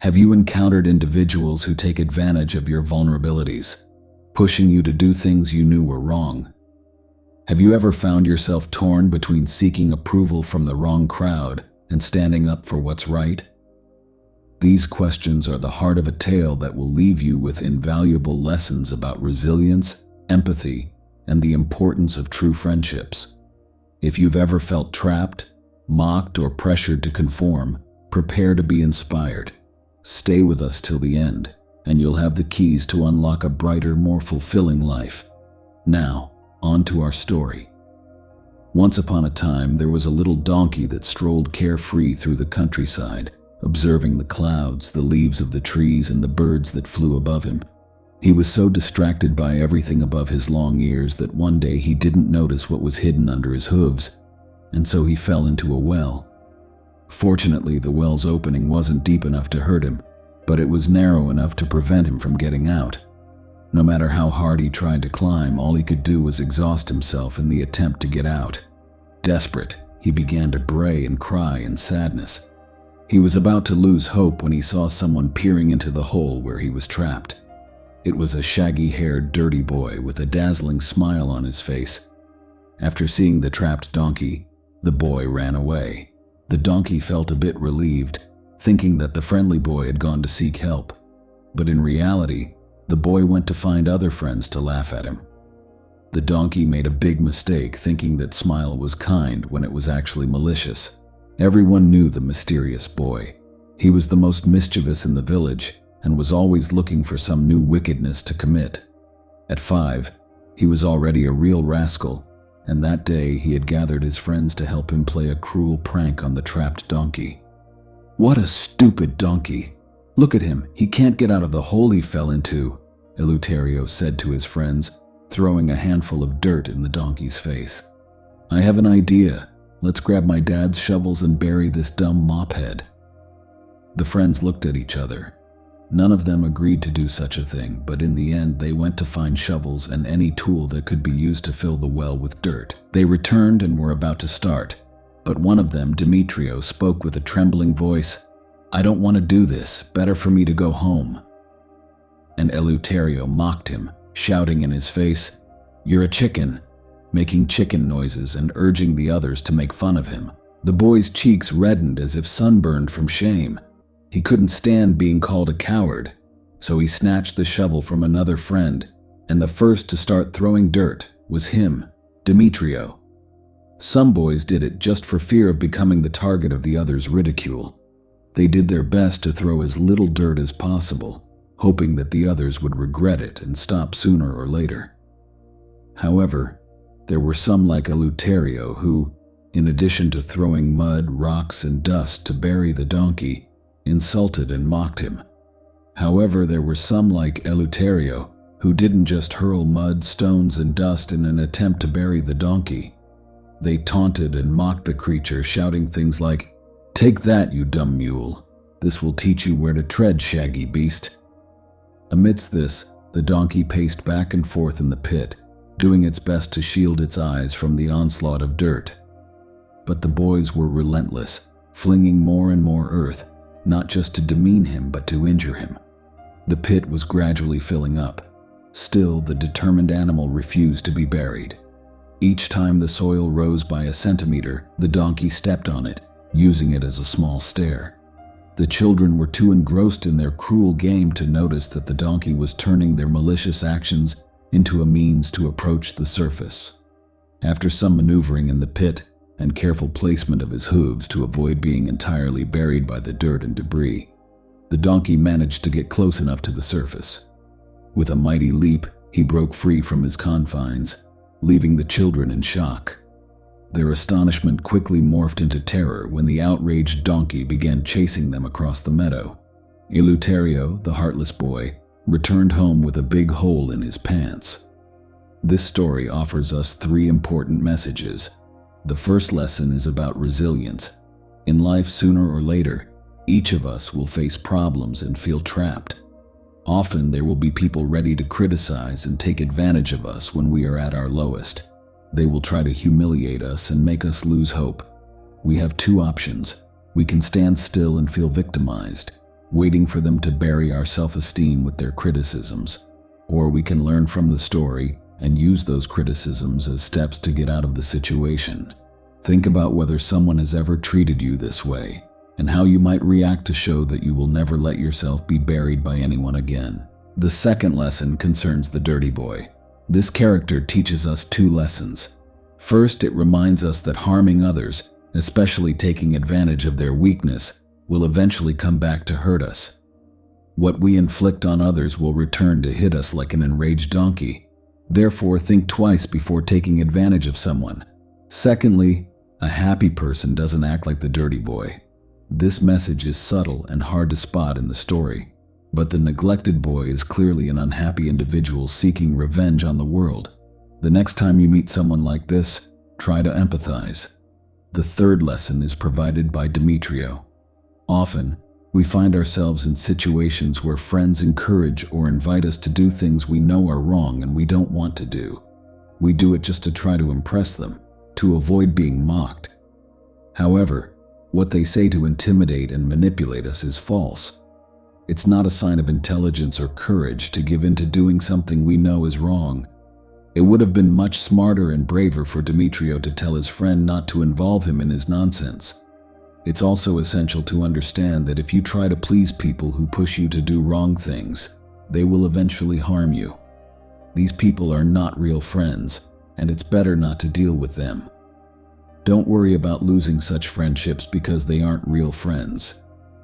Have you encountered individuals who take advantage of your vulnerabilities, pushing you to do things you knew were wrong? Have you ever found yourself torn between seeking approval from the wrong crowd and standing up for what's right? These questions are the heart of a tale that will leave you with invaluable lessons about resilience, empathy, and the importance of true friendships. If you've ever felt trapped, mocked, or pressured to conform, prepare to be inspired. Stay with us till the end, and you'll have the keys to unlock a brighter, more fulfilling life. Now, on to our story. Once upon a time, there was a little donkey that strolled carefree through the countryside, observing the clouds, the leaves of the trees, and the birds that flew above him. He was so distracted by everything above his long ears that one day he didn't notice what was hidden under his hooves, and so he fell into a well. Fortunately, the well's opening wasn't deep enough to hurt him, but it was narrow enough to prevent him from getting out. No matter how hard he tried to climb, all he could do was exhaust himself in the attempt to get out. Desperate, he began to bray and cry in sadness. He was about to lose hope when he saw someone peering into the hole where he was trapped. It was a shaggy-haired, dirty boy with a dazzling smile on his face. After seeing the trapped donkey, the boy ran away. The donkey felt a bit relieved, thinking that the friendly boy had gone to seek help. But in reality, the boy went to find other friends to laugh at him. The donkey made a big mistake, thinking that Smile was kind when it was actually malicious. Everyone knew the mysterious boy. He was the most mischievous in the village and was always looking for some new wickedness to commit. At 5, he was already a real rascal, and that day he had gathered his friends to help him play a cruel prank on the trapped donkey. "What a stupid donkey! Look at him, he can't get out of the hole he fell into," Eleuterio said to his friends, throwing a handful of dirt in the donkey's face. "I have an idea. Let's grab my dad's shovels and bury this dumb mophead." The friends looked at each other. None of them agreed to do such a thing, but in the end they went to find shovels and any tool that could be used to fill the well with dirt. They returned and were about to start, but one of them, Demetrio, spoke with a trembling voice. "I don't want to do this. Better for me to go home." And Eleuterio mocked him, shouting in his face, "You're a chicken," making chicken noises and urging the others to make fun of him. The boy's cheeks reddened as if sunburned from shame. He couldn't stand being called a coward, so he snatched the shovel from another friend, and the first to start throwing dirt was him, Demetrio. Some boys did it just for fear of becoming the target of the others' ridicule. They did their best to throw as little dirt as possible, hoping that the others would regret it and stop sooner or later. However, there were some like Eleuterio who, in addition to throwing mud, rocks, and dust to bury the donkey, insulted and mocked him. However, there were some like Eleuterio who didn't just hurl mud, stones, and dust in an attempt to bury the donkey. They taunted and mocked the creature, shouting things like, "Take that, you dumb mule. This will teach you where to tread, shaggy beast." Amidst this, the donkey paced back and forth in the pit, doing its best to shield its eyes from the onslaught of dirt. But the boys were relentless, flinging more and more earth, not just to demean him but to injure him. The pit was gradually filling up. Still, the determined animal refused to be buried. Each time the soil rose by a centimeter, the donkey stepped on it, using it as a small stair. The children were too engrossed in their cruel game to notice that the donkey was turning their malicious actions into a means to approach the surface. After some maneuvering in the pit and careful placement of his hooves to avoid being entirely buried by the dirt and debris, the donkey managed to get close enough to the surface. With a mighty leap, he broke free from his confines, leaving the children in shock. Their astonishment quickly morphed into terror when the outraged donkey began chasing them across the meadow. Eleuterio, the heartless boy, returned home with a big hole in his pants. This story offers us 3 important messages. The first lesson is about resilience. In life, sooner or later, each of us will face problems and feel trapped. Often there will be people ready to criticize and take advantage of us when we are at our lowest. They will try to humiliate us and make us lose hope. We have 2 options. We can stand still and feel victimized, waiting for them to bury our self-esteem with their criticisms. Or we can learn from the story and use those criticisms as steps to get out of the situation. Think about whether someone has ever treated you this way, and how you might react to show that you will never let yourself be buried by anyone again. The second lesson concerns the dirty boy. This character teaches us two lessons. First, it reminds us that harming others, especially taking advantage of their weakness, will eventually come back to hurt us. What we inflict on others will return to hit us like an enraged donkey. Therefore, think twice before taking advantage of someone. Secondly, a happy person doesn't act like the dirty boy. This message is subtle and hard to spot in the story, but the neglected boy is clearly an unhappy individual seeking revenge on the world. The next time you meet someone like this, try to empathize. The third lesson is provided by Demetrio. Often, we find ourselves in situations where friends encourage or invite us to do things we know are wrong and we don't want to do. We do it just to try to impress them, to avoid being mocked. However, what they say to intimidate and manipulate us is false. It's not a sign of intelligence or courage to give in to doing something we know is wrong. It would have been much smarter and braver for Demetrio to tell his friend not to involve him in his nonsense. It's also essential to understand that if you try to please people who push you to do wrong things, they will eventually harm you. These people are not real friends, and it's better not to deal with them. Don't worry about losing such friendships because they aren't real friends.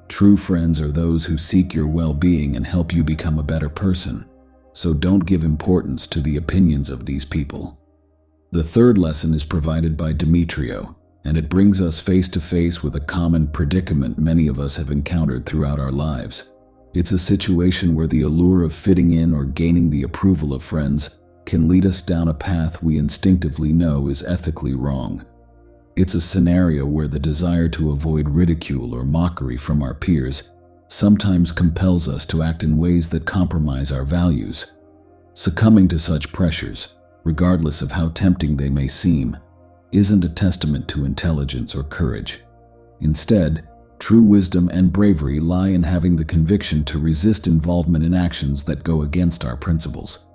True friends are those who seek your well-being and help you become a better person. So don't give importance to the opinions of these people. The third lesson is provided by Demetrio, and it brings us face to face with a common predicament many of us have encountered throughout our lives. It's a situation where the allure of fitting in or gaining the approval of friends can lead us down a path we instinctively know is ethically wrong. It's a scenario where the desire to avoid ridicule or mockery from our peers sometimes compels us to act in ways that compromise our values. Succumbing to such pressures, regardless of how tempting they may seem, isn't a testament to intelligence or courage. Instead, true wisdom and bravery lie in having the conviction to resist involvement in actions that go against our principles.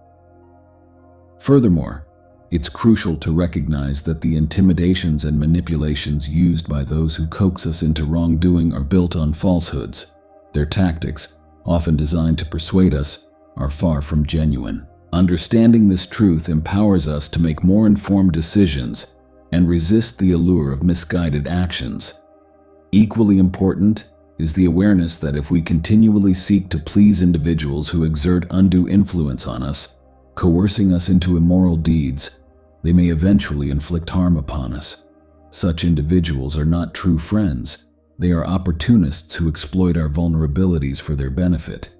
Furthermore, it's crucial to recognize that the intimidations and manipulations used by those who coax us into wrongdoing are built on falsehoods. Their tactics, often designed to persuade us, are far from genuine. Understanding this truth empowers us to make more informed decisions and resist the allure of misguided actions. Equally important is the awareness that if we continually seek to please individuals who exert undue influence on us, coercing us into immoral deeds, they may eventually inflict harm upon us. Such individuals are not true friends. They are opportunists who exploit our vulnerabilities for their benefit.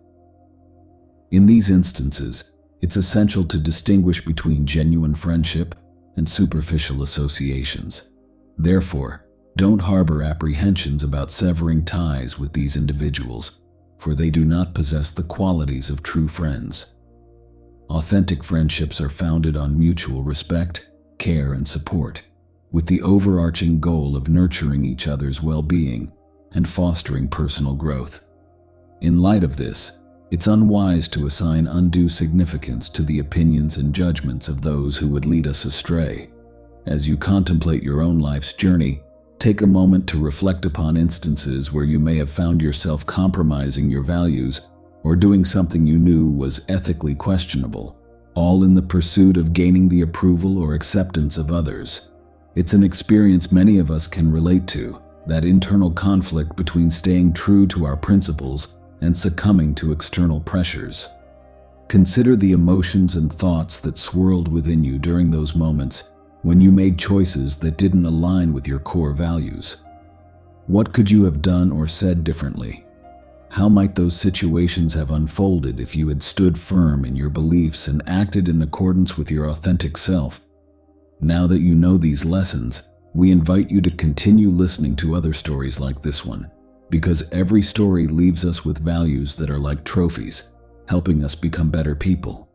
In these instances, it's essential to distinguish between genuine friendship and superficial associations. Therefore, don't harbor apprehensions about severing ties with these individuals, for they do not possess the qualities of true friends. Authentic friendships are founded on mutual respect, care, and support, with the overarching goal of nurturing each other's well-being and fostering personal growth. In light of this, it's unwise to assign undue significance to the opinions and judgments of those who would lead us astray. As you contemplate your own life's journey, take a moment to reflect upon instances where you may have found yourself compromising your values or doing something you knew was ethically questionable, all in the pursuit of gaining the approval or acceptance of others. It's an experience many of us can relate to, that internal conflict between staying true to our principles and succumbing to external pressures. Consider the emotions and thoughts that swirled within you during those moments when you made choices that didn't align with your core values. What could you have done or said differently? How might those situations have unfolded if you had stood firm in your beliefs and acted in accordance with your authentic self? Now that you know these lessons, we invite you to continue listening to other stories like this one, because every story leaves us with values that are like trophies, helping us become better people.